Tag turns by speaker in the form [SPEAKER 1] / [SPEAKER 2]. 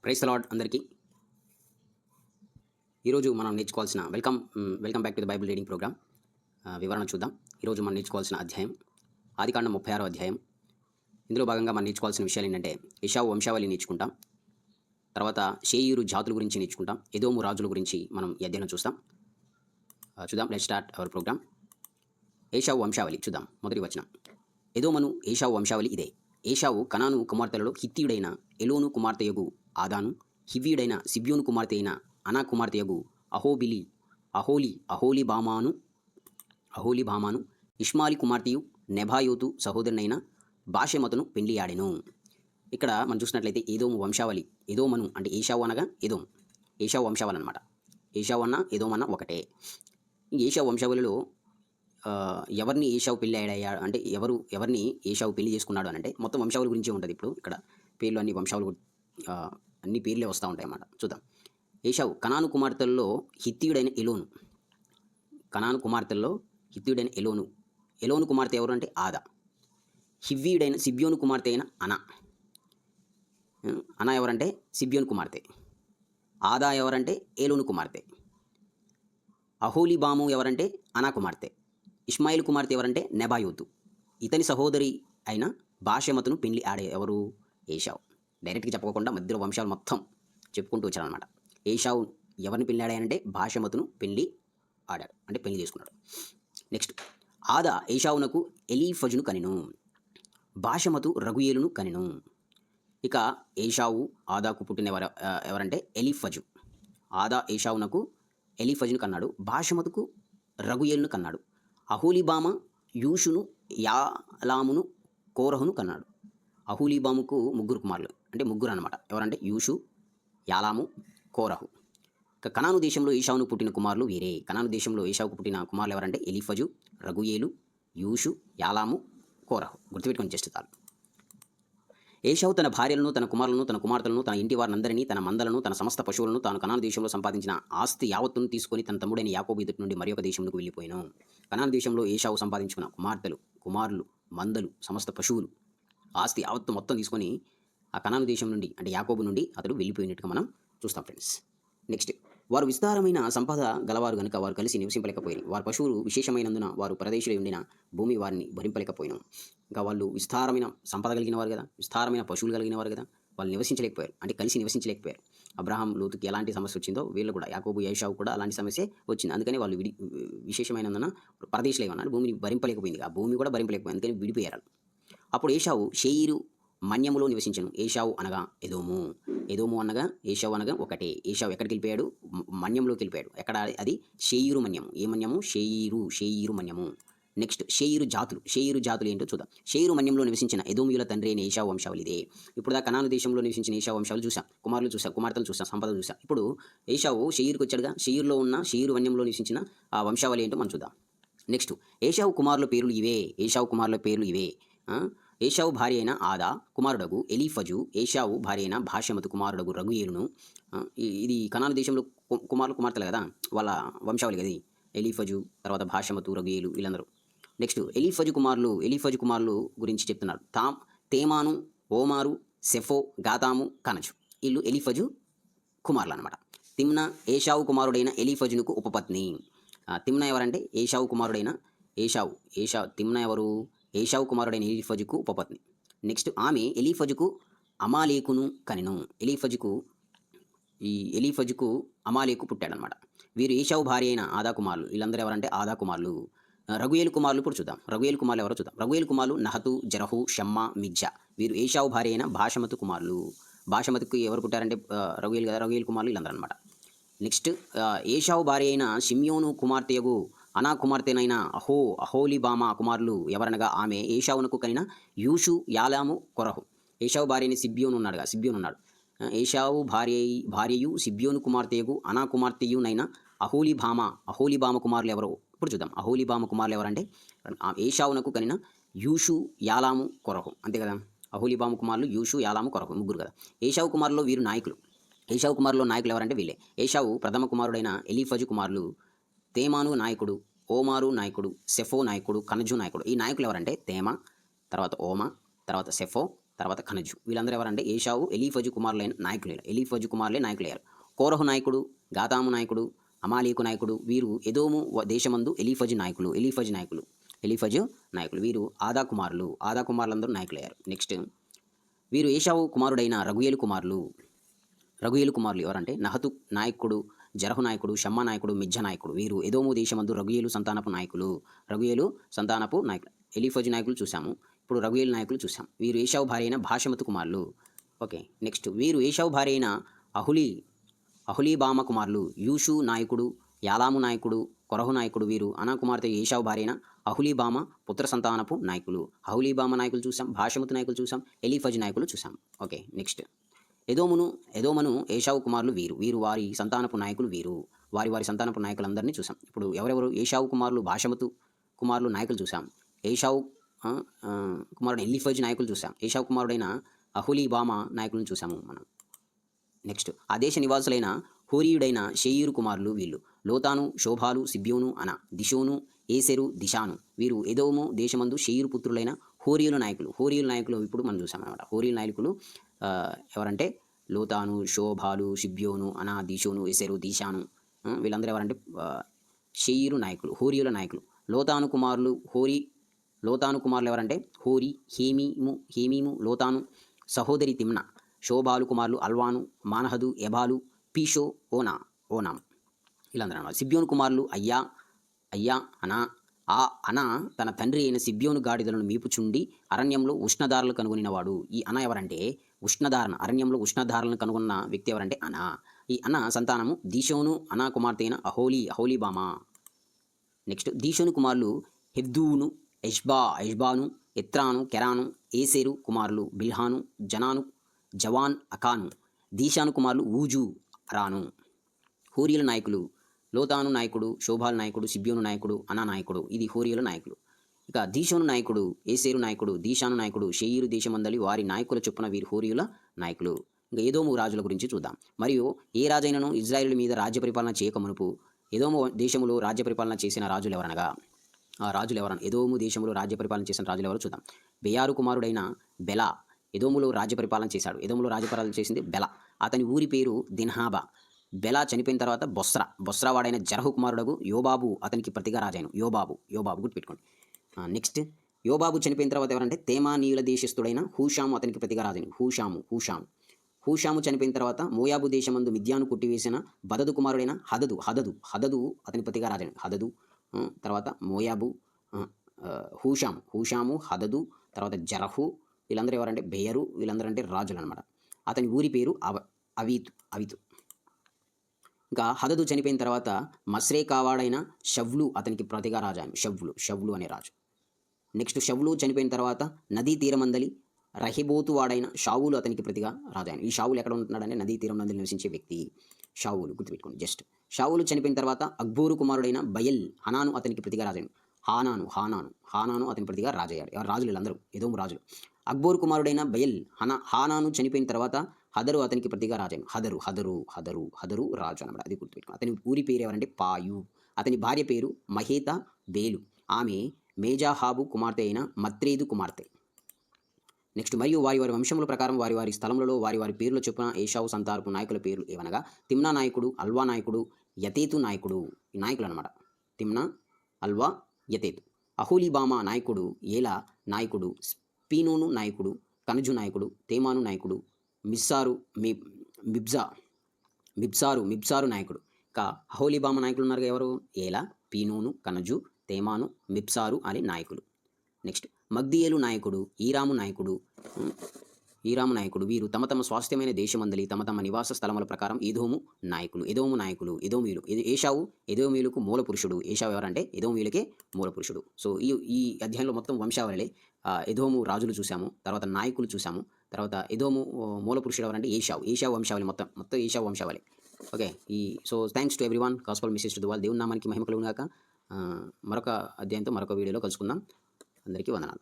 [SPEAKER 1] Price the lord అందరికీ. ఈరోజు మనం నేర్చుకోవాల్సిన welcome back to the Bible reading programme. వివరణ చూద్దాం. ఈరోజు మనం నేర్చుకోవాల్సిన అధ్యాయం ఆదికాండం 36వ అధ్యాయం. ఇందులో భాగంగా మనం నేర్చుకోవాల్సిన విషయాలు ఏంటంటే ఏశావు వంశావళి నేర్చుకుంటాం. తర్వాత షేయీరు జాతుల గురించి నేర్చుకుంటాం. ఎదోము రాజుల గురించి మనం ఈ అధ్యాయం చూస్తాం. చూద్దాం. Let's start our programme. ఏశావు వంశావళి చూద్దాం. మొదటి వచనం. ఎదోమను ఏశావు వంశావళి ఇదే. ఏశావు కనాను కుమార్తెలలో హిత్తీయుడైన ఎలోను కుమార్తెయగు ఆదాను, హివ్వీయుడైన సిబ్యోను కుమార్తె అయిన అనా కుమార్తెయగు అహోలీబామాను, ఇష్మాలి కుమార్తెయు నెబాయోతు సహోదరునైన బాషెమతును పెండ్లియాడెను. ఇక్కడ మనం చూసినట్లయితే ఏదోము వంశావళి. ఎదోమను అంటే ఏశావు అనగా ఎదోము. ఏశావు వంశావళి అనమాట. ఏశావు అన్న ఎదోమన్న ఒకటే. ఈ ఏశావు వంశావళిలో ఎవరిని ఏశావు పెళ్ళి అయ్యాడు అంటే ఎవరిని ఏశావు పెళ్లి చేసుకున్నాడు అని అంటే మొత్తం వంశావళి గురించే ఉంటుంది. ఇప్పుడు ఇక్కడ పేర్లు అన్ని వంశావళి అన్ని పేర్లే వస్తూ ఉంటాయి అన్నమాట. చూద్దాం. ఏశావు కనాను కుమార్తెల్లో హిత్తీయుడైన ఎలోను. కనాను కుమార్తెల్లో హిత్తీయుడైన ఎలోను కుమార్తె ఎవరు అంటే ఆదా. హివ్వీయుడైన సిబ్యోను కుమార్తె అయిన అనా ఎవరంటే సిబ్యోను కుమార్తె. ఆదా ఎవరంటే ఏలోను కుమార్తె. అహోలీబాము ఎవరంటే అనా కుమార్తె. ఇష్మాయిల్ కుమార్తె ఎవరంటే నెబాయోతు. ఇతని సహోదరి అయిన బాషెమతును పెళ్లి ఆడే ఎవరు? ఏశావు. డైరెక్ట్గా చెప్పుకోకుండా మధ్యలో వంశాలు మొత్తం చెప్పుకుంటూ వచ్చారనమాట. ఏశావు ఎవరిని పెళ్లి ఆడాయంటే బాషెమతును పెళ్లి ఆడాడు, అంటే పెళ్లి చేసుకున్నాడు. నెక్స్ట్, ఆదా ఏశావునకు ఎలీఫజును కనెను, బాషెమతు రగుయేలును కనెను. ఇక ఏశావు ఆదాకు పుట్టిన ఎవరంటే ఎలీఫజు. ఆదా ఏశావునకు ఎలీఫజును కన్నాడు, బాషెమతుకు రగుయేలును కన్నాడు. అహోలీబామ యూషును, యాలామును, కోరహును కన్నాడు. అహోలీబాముకు ముగ్గురు కుమారులు, అంటే ముగ్గురు అనమాట. ఎవరంటే యూషు, యాలాము, కోరహు. ఇక కనాను దేశంలో ఏశావును పుట్టిన కుమారులు వీరే. కనాను దేశంలో ఏశావుకు పుట్టిన కుమారులు ఎవరంటే ఎలీఫజు, రగుయేలు, యూషు, యాలాము, కోరహు. గుర్తుపెట్టుకొని చేస్తారు. ఏశావు తన భార్యలను, తన కుమారులను, తన కుమార్తెలను, తన ఇంటి వారినందరినీ, తన మందలను, తన సమస్త పశువులను, తాను కనాను దేశంలో సంపాదించిన ఆస్తి యావత్తును తీసుకొని తన తమ్ముడైన యాకోబు ఎదుటి నుండి మరి ఒక దేశంలోకి వెళ్ళిపోయాను. కనాను దేశంలో ఏశావు సంపాదించుకున్న కుమార్తెలు, కుమారులు, మందలు, సమస్త పశువులు, ఆస్తి యావత్తు మొత్తం తీసుకొని ఆ కనాను దేశం నుండి అంటే యాకోబు నుండి అతడు వెళ్ళిపోయినట్టుగా మనం చూస్తాం ఫ్రెండ్స్. నెక్స్ట్, వారు విస్తారమైన సంపద గలవారు గనుక వారు కలిసి నివసింపలేకపోయారు. వారి పశువులు విశేషమైనందున వారు పరదేశులై ఉండిన భూమి వారిని భరింపలేకపోయాను. ఇంకా వాళ్ళు విస్తారమైన సంపద కలిగిన వారు కదా, విస్తారమైన పశువులు కలిగిన వారు కదా, వాళ్ళు నివసించలేకపోయారు, అంటే కలిసి నివసించలేకపోయారు. అబ్రహాం లోతుకి ఎలాంటి సమస్య వచ్చిందో వీళ్ళు కూడా, యాకోబు ఏశావు కూడా అలాంటి సమస్య వచ్చింది. అందుకని వాళ్ళు విశేషమైనందున పరదేశులై ఉన్నారు, భూమిని భరింపలేకపోయింది. ఆ భూమి కూడా భరింపలేకపోయింది, అందుకని విడిపోయారు. అప్పుడు ఏశావు షేయీరు మన్యములో నివసించను. ఏశావు అనగా ఎదోము, ఎదోము అనగా ఏశావు అనగా ఒకటే. ఏశావు ఎక్కడికి వెళ్ళిపోయాడు? మన్యంలోకి వెళ్ళిపోయాడు. ఎక్కడ? అది షేయీరు మన్యము. ఏ మన్యము? షేయీరు మన్యము. నెక్స్ట్, షేయీరు జాతులు ఏంటో చూద్దాం. షేయీరు మన్యంలో నివసించిన ఎదోమియుల తండ్రి అయిన ఏశావు వంశావళి ఇదే. ఇప్పుడు కనాను దేశంలో నివసించిన ఏశావు వంశాలు చూసాం, కుమారులు చూసాం, కుమార్తెలు చూసాం, సంపదలు చూసాం. ఇప్పుడు ఏశావు షేయీరుకి వచ్చాడుగా, షేయీరులో ఉన్న షేయీరు మన్యంలో నివసించిన ఆ వంశావళి ఏంటో మనం చూద్దాం. నెక్స్ట్, ఏశావు కుమారుల పేర్లు ఇవే. ఏశావు భార్య అయిన ఆదా కుమారుడగు ఎలీఫజు, ఏశావు భార్య అయిన బాషెమతు కుమారుడగు రగుయేలును. ఇది కనాను దేశంలో కుమార్తెలు కదా, వాళ్ళ వంశావళి కదా. ఎలీఫజు, తర్వాత బాషెమతు, రగుయేలు వీళ్ళందరూ. నెక్స్ట్, ఎలీఫజు కుమారులు గురించి చెప్తున్నారు. తేమాను, ఓమారు, సెఫో, గాతాము, కనజు. వీళ్ళు ఎలీఫజు కుమారులు అనమాట. తిమ్నా ఏశావు కుమారుడైన ఎలీఫజునుకు ఉపపత్ని. తిమ్నా ఎవరంటే ఏశావు కుమారుడైన తిమ్నా ఎవరు? ఏశావు కుమారుడైన ఎలీఫజుకు ఉపపత్ని. నెక్స్ట్, ఆమె ఎలీఫజుకు అమాలేకును కనెను. ఎలీఫజుకు అమాలేకు పుట్టాడనమాట. వీరు ఏశావు భార్య అయిన ఆదా కుమారులు. వీళ్ళందరూ ఎవరంటే ఆదా కుమారులు. రగుయేలు కుమారులు ఇప్పుడు చూద్దాం. రగుయేలు కుమారులు ఎవరో చూద్దాం. రగుయేలు కుమారులు నహతు, జరహు, షమ్మా, మిజ్జా. వీరు ఏశావు భార్య అయిన బాషెమతు కుమారులు. బాషెమతుకు ఎవరు పుట్టారంటే రగుయేలు కదా, రగుయేలు కుమారులు వీళ్ళందరూ అనమాట. నెక్స్ట్, ఏశావు భార్య అయిన షిమ్యోను కుమార్తెయగు అనా కుమార్తెనైన అహోలీబామా కుమారులు ఎవరనగా ఆమె ఏశావునకు కనిన యూషు, యాలాము, కొరహు. ఏశావు భార్యని సిబ్యోను ఉన్నాడు. ఏశావు భార్యయు సిబ్యోను కుమార్తెయగు అనా కుమార్తెయునైన అహోలీబామ కుమారులు ఎవరో ఇప్పుడు చూద్దాం. అహోలీబామ కుమారులు ఎవరంటే ఏశావునకు కనిన యూషు, యాలాము, కొరహు. అంతే కదా, అహోలీబామ కుమారులు యూషు, యాలాము, కొరహు ముగ్గురు కదా. ఏశావు కుమారులో వీరు నాయకులు. ఏశావు కుమారులో నాయకులు ఎవరంటే వీళ్ళే. ఏశావు ప్రథమ కుమారుడైన ఎలీఫజు కుమారులు తేమాను నాయకుడు, ఓమారు నాయకుడు, సెఫో నాయకుడు, కనజు నాయకుడు. ఈ నాయకులు ఎవరంటే తేమ, తర్వాత ఓమా, తర్వాత సెఫో, తర్వాత కనజు. వీళ్ళందరూ ఎవరంటే ఏషావు ఎలీఫజు కుమారులైన నాయకులు. ఎలీఫజు కుమారులే నాయకులయ్యారు. కోరహు నాయకుడు, గాతాము నాయకుడు, అమాలీకు నాయకుడు. వీరు ఎదోము దేశమందు ఎలీఫజు నాయకులు. ఎలీఫజు నాయకులు. వీరు ఆదా కుమారులు. ఆదా కుమారులందరూ నాయకులయ్యారు. నెక్స్ట్ వీరు ఏషావు కుమారుడైన రగుయేలు కుమారులు. ఎవరంటే నహతు నాయకుడు, జరహు నాయకుడు, షమ్మా నాయకుడు, మిజ్జ నాయకుడు. వీరు ఎదోము దేశమందు రగుయేలు సంతానపు నాయకులు. ఎలీఫజు నాయకులు చూసాము. ఇప్పుడు రగుయేలు నాయకులు చూసాం. వీరు ఏషావు భార్య అయిన భాషమతు కుమారులు. ఓకే, నెక్స్ట్ వీరు ఏషావు భార్య అయిన అహులీబామ కుమారులు. యూషు నాయకుడు, యాలాము నాయకుడు, కొరహు నాయకుడు. వీరు అనా కుమార్తె ఏషావు భార్య అయిన అహులీబామ పుత్ర సంతానపు నాయకులు. అహులీబామ నాయకులు చూసాం, భాషమతు నాయకులు చూసాం, ఎలీఫజు నాయకులు చూసాం. ఓకే, నెక్స్ట్ ఎదోమను ఏషావు కుమారులు. వీరు వారి సంతానపు నాయకులు. వీరు వారి సంతానపు నాయకులందరినీ చూసాం. ఇప్పుడు ఎవరెవరు? ఏషావు కుమారులు, భాషమతు కుమారులు నాయకులు చూసాం. ఏషావు కుమారుడు ఎలీఫజు నాయకులు చూసాం. ఏషావు కుమారుడైన అహులీబామ నాయకులను చూసాము మనం. నెక్స్ట్ ఆ దేశ నివాసులైన హోరీయుడైన షేయీరు కుమారులు వీళ్ళు. లోతాను, శోభాలు, సిబ్యోను, అన, దిషోను, ఏసెరు, దిషాను. వీరు ఎదోము దేశమందు షేయీరు పుత్రులైన హోరీయుల నాయకులు ఇప్పుడు మనం చూసామన్నమాట. హోరీయుల నాయకులు ఎవరంటే లోతాను, శోభాలు, సిబ్యోను, అనా, దిషోను, ఏసెరు, దిషాను. వీళ్ళందరూ ఎవరంటే షేయీరు నాయకులు, హోరీయుల నాయకులు. లోతాను కుమారులు ఎవరంటే హోరీ, హేమీము, లోతాను సహోదరి తిమ్న. శోభాలు కుమారులు అల్వాను, మానహదు, ఎబాలు, పీషో, ఓనాం. వీళ్ళందరూ అన్నమాట. సిబ్యోను కుమారులు అయ్యా, అనా తన తండ్రి అయిన సిబ్యోను గాడిదలను మీపుచుండి అరణ్యంలో ఉష్ణధారలు కనుగొనినవాడు. ఈ అన ఎవరంటే అరణ్యంలో ఉష్ణధారలను కనుగొన్న వ్యక్తి ఎవరంటే అనా. ఈ అన సంతానము దీషోను, అనా కుమార్తె అయిన అహోలీబామ. నెక్స్ట్ దీషోను కుమారులు హెబ్దూను, ఎష్బాను, ఎత్రాను, కెరాను. ఏసెరు కుమారులు బిల్హాను, జవాన్, అకాను. దీషాను కుమారులు ఊజు, రాను. హోరీయుల నాయకులు లోతాను నాయకుడు, శోభాలు నాయకుడు, సిబ్యోను నాయకుడు, అనా నాయకుడు. ఇది హోరీయుల నాయకులు. ఇక దీషోను నాయకుడు, ఏసేరు నాయకుడు, దీషాను నాయకుడు, షేయీరు దేశమందలి వారి నాయకుల చొప్పున వీరు హోరీయుల నాయకులు. ఇంకా ఏదోము రాజుల గురించి చూద్దాం. మరియు ఏ రాజైనను ఇజ్రాయేలు మీద రాజ్య పరిపాలన చేయక మునుపు ఏదోము దేశములో రాజ్య పరిపాలన చేసిన రాజులు ఎవరనగా ఎదోము దేశంలో రాజ్య పరిపాలన చేసిన రాజులు ఎవరో చూద్దాం. బెయారు కుమారుడైన బెలా ఎదోములో రాజ్య పరిపాలన చేశాడు. ఎదోములో రాజ్య పరిపాలన చేసింది బెల. అతని ఊరి పేరు దిన్హాబా. బెలా చనిపోయిన తర్వాత బొస్రా వాడైన జరహు కుమారుడగు యోబాబు అతనికి ప్రతిగా రాజాను. యోబాబు గుర్తుపెట్టుకోండి. నెక్స్ట్ యోబాబు చనిపోయిన తర్వాత ఎవరంటే తేమానీయుల దేశస్థుడైన హూషాము అతనికి ప్రతిగా రాజాను. హూషాము చనిపోయిన తర్వాత మోయాబు దేశమందు మిద్యాను కొట్టివేసిన బదదు కుమారుడైన హదదు అతని ప్రతిగా రాజాను. తర్వాత మోయాబు, హూషాము, హదదు, తర్వాత జరహు. వీళ్ళందరూ ఎవరంటే బెయరు. వీళ్ళందరూ అంటే రాజులు అనమాట. అతని ఊరి పేరు అవితు. ఇంకా హదదు చనిపోయిన తర్వాత మస్రేకావాడైన షవ్లు అతనికి ప్రతిగా రాజాను. షవ్లు అనే రాజు. నెక్స్ట్ షవ్లు చనిపోయిన తర్వాత నదీ తీరమందలి రహిబోతు వాడైన షావులు అతనికి ప్రతిగా రాజాను. ఈ షావులు ఎక్కడ ఉంటున్నాడంటే నదీ తీరం నందలి నివసించే వ్యక్తి షావులు, గుర్తుపెట్టుకోండి. జస్ట్ షావులు చనిపోయిన తర్వాత అక్బోరు కుమారుడైన బయల్ హనాను అతనికి ప్రతిగా రాజాను. హానాను అతని ప్రతిగా రాజయ్యాడు. ఎవరు? రాజులు, వీళ్ళందరూ ఎదోము రాజులు. అక్బోరు కుమారుడైన బయల్ హానాను చనిపోయిన తర్వాత హదరు అతనికి ప్రతిగా రాజాను. హదరు రాజు అన్నమాట. అది గుర్తుపెట్టుకోండి. అతని ఊరి పేరు ఎవరంటే పాయు. అతని భార్య పేరు మహేత బేలు. ఆమె మేజాహాబు కుమార్తె అయిన మత్రేదు కుమార్తె. నెక్స్ట్ మరియు వారి వంశముల ప్రకారం వారి స్థలములలో వారి పేర్ల చొప్పున ఏషావు సంతానపు నాయకుల పేర్లు ఏవనగా తిమ్నా నాయకుడు, అల్వా నాయకుడు, యతేతు నాయకుడు. ఈ నాయకులు అనమాట. Timnah, Alva, Jetheth. అహోలీబామ నాయకుడు, ఏలా నాయకుడు, స్పీనోను నాయకుడు, కనజు నాయకుడు, తేమాను నాయకుడు, మిబ్సారు నాయకుడు. ఇంకా అహోలీబామ నాయకులు ఉన్నారు ఎవరు? ఏలా, పీనోను, కనజు, తేమాను, మిబ్సారు అనే నాయకులు. నెక్స్ట్ మగ్దియేలు నాయకుడు, ఈరాము నాయకుడు. వీరు తమ స్వాస్థ్యమైన దేశమందలి తమ నివాస స్థలముల ప్రకారం ఎదోము నాయకులు. ఏషావు ఎదోమీయులకు మూల పురుషుడు. ఏషావు ఎవరంటే ఎదోమీయులకే మూల పురుషుడు. సో ఈ అధ్యాయంలో మొత్తం వంశావళి. ఎదోము రాజులు చూసాము, తర్వాత నాయకులు చూసాము, తర్వాత ఎదోము మూల పురుషుడు ఎవరంటే ఏషావు వంశావళి. మొత్తం ఏషావు వంశావళి. Okay. So thanks to everyone. Gospel message to the world. దేవుని నామానికి మహిమ కలుగును గాక. మరొక అధ్యాయంతో మరొక వీడియోలో కలుసుకుందాం. అందరికీ వందనాలు.